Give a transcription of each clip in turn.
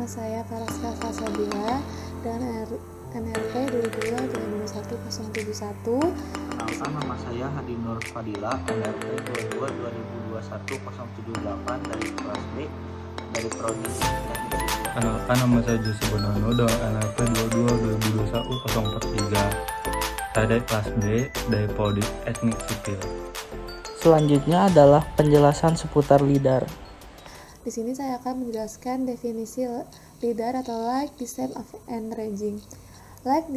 nama saya Faraska Fasabila dan NRP 22-2021-071. Perkenalkan, nama saya Hadi Nur Fadila, NRP 22-2021-078 dari kelas B dari Prodi Teknik Sipil. Perkenalkan, nama saya Jose Bonano dengan NRP 22-2021-043. Saya dari kelas B dari Prodi Teknik Sipil. Selanjutnya adalah penjelasan seputar LIDAR. Di sini saya akan menjelaskan definisi LIDAR atau Light Distance and Ranging. Light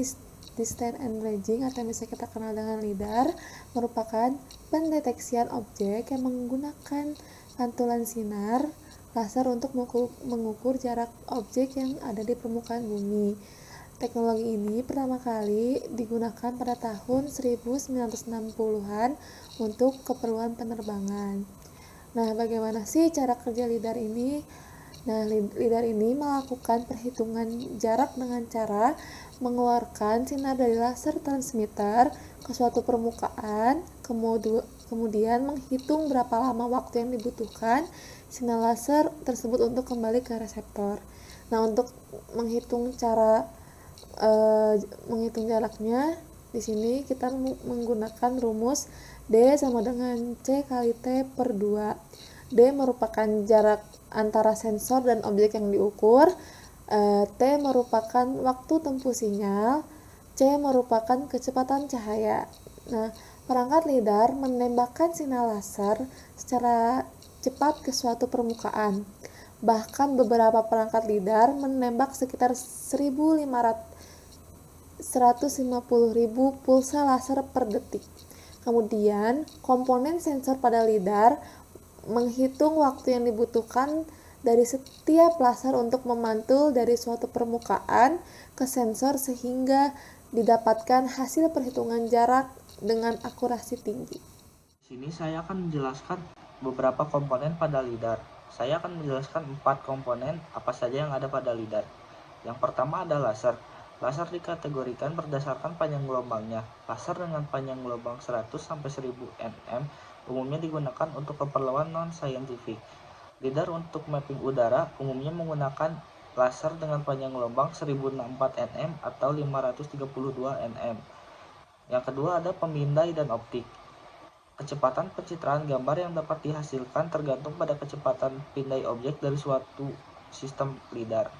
Distance and Ranging atau yang bisa kita kenal dengan LIDAR merupakan pendeteksian objek yang menggunakan pantulan sinar laser untuk mengukur jarak objek yang ada di permukaan bumi. Teknologi ini pertama kali digunakan pada tahun 1960-an untuk keperluan penerbangan. Nah, bagaimana sih cara kerja LIDAR ini? Nah, LIDAR ini melakukan perhitungan jarak dengan cara mengeluarkan sinar dari laser transmitter ke suatu permukaan, kemudian menghitung berapa lama waktu yang dibutuhkan sinar laser tersebut untuk kembali ke reseptor. Nah, untuk menghitung jaraknya, di sini kita menggunakan rumus D sama dengan C kali T per 2. D merupakan jarak antara sensor dan objek yang diukur, T merupakan waktu tempuh sinyal, C merupakan kecepatan cahaya. Nah, perangkat LIDAR menembakkan sinar laser secara cepat ke suatu permukaan. Bahkan beberapa perangkat LIDAR menembak sekitar 150.000 pulsa laser per detik. Kemudian, komponen sensor pada LIDAR menghitung waktu yang dibutuhkan dari setiap laser untuk memantul dari suatu permukaan ke sensor sehingga didapatkan hasil perhitungan jarak dengan akurasi tinggi. Di sini saya akan menjelaskan beberapa komponen pada LIDAR. Saya akan menjelaskan 4 komponen apa saja yang ada pada LIDAR. Yang pertama ada laser. Laser dikategorikan berdasarkan panjang gelombangnya. Laser dengan panjang gelombang 100-1000 nm umumnya digunakan untuk keperluan non-saintifik. LIDAR untuk mapping udara umumnya menggunakan laser dengan panjang gelombang 1064 nm atau 532 nm. Yang kedua ada pemindai dan optik. Kecepatan pencitraan gambar yang dapat dihasilkan tergantung pada kecepatan pindai objek dari suatu sistem LIDAR.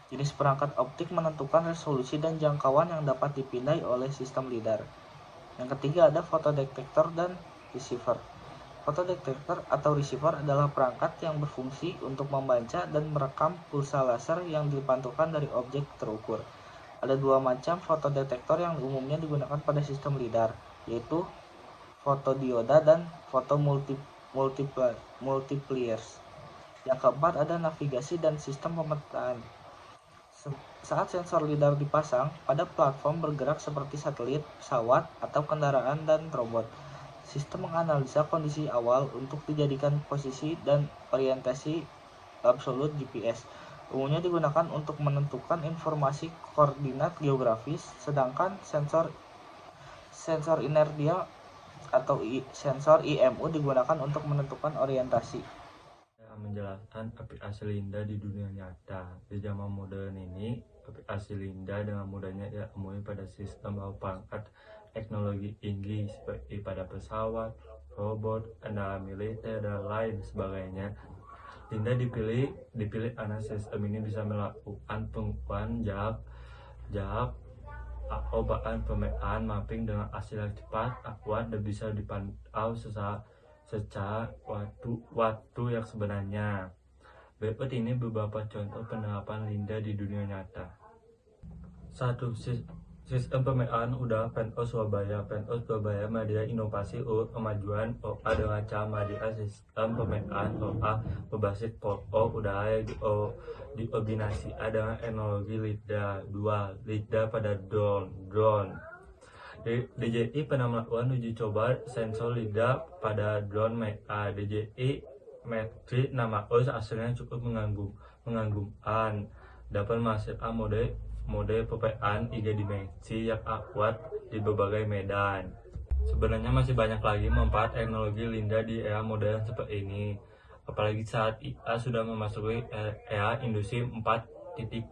Jenis perangkat optik menentukan resolusi dan jangkauan yang dapat dipindai oleh sistem LIDAR. Yang ketiga ada fotodetektor dan receiver. Fotodetektor atau receiver adalah perangkat yang berfungsi untuk membaca dan merekam pulsa laser yang dipantulkan dari objek terukur. Ada 2 macam fotodetektor yang umumnya digunakan pada sistem LIDAR, yaitu fotodioda dan fotomultipliers. Yang keempat ada navigasi dan sistem pemetaan. Saat sensor LIDAR dipasang pada platform bergerak seperti satelit, pesawat, atau kendaraan dan robot, sistem menganalisa kondisi awal untuk dijadikan posisi dan orientasi absolut GPS. Umumnya digunakan untuk menentukan informasi koordinat geografis, sedangkan sensor inertia atau sensor IMU digunakan untuk menentukan orientasi. Menjelaskan aplikasi LIDAR di dunia nyata. Di zaman modern ini, aplikasi LIDAR dengan mudahnya ditemui pada sistem atau perangkat teknologi tinggi seperti pada pesawat, robot, kendaraan militer, dan lain sebagainya. LIDAR dipilih karena sistem ini bisa melakukan pengukuran jarak atau bahkan pemetaan mapping dengan hasil yang cepat, akurat, dan bisa dipantau secara waktu yang sebenarnya. Berikut ini beberapa contoh penerapan LIDAR di dunia nyata. 1. Sistem pemetaan udara PNOS Surabaya. PNOS Surabaya media inovasi kemajuan OA dengan cara media sistem pemetaan OA berbasis foto udara yang dikombinasi dengan teknologi LIDAR. 2. LIDAR pada drone. DJI pernah melakukan uji coba sensor LIDAR pada drone mereka. DJI Mavic 600 hasilnya cukup mengagumkan, dapat menghasilkan mode pemetaan 3 dimensi yang akurat di berbagai medan. Sebenarnya masih banyak lagi manfaat teknologi LIDAR di era modern seperti ini. apalagi saat IA sudah memasuki era industri 4.0.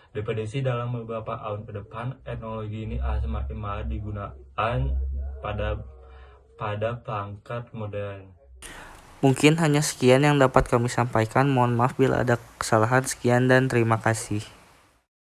Diprediksi dalam beberapa tahun ke depan, teknologi ini akan semakin marak digunakan pada perangkat modern. Mungkin hanya sekian yang dapat kami sampaikan. Mohon maaf bila ada kesalahan. Sekian dan terima kasih.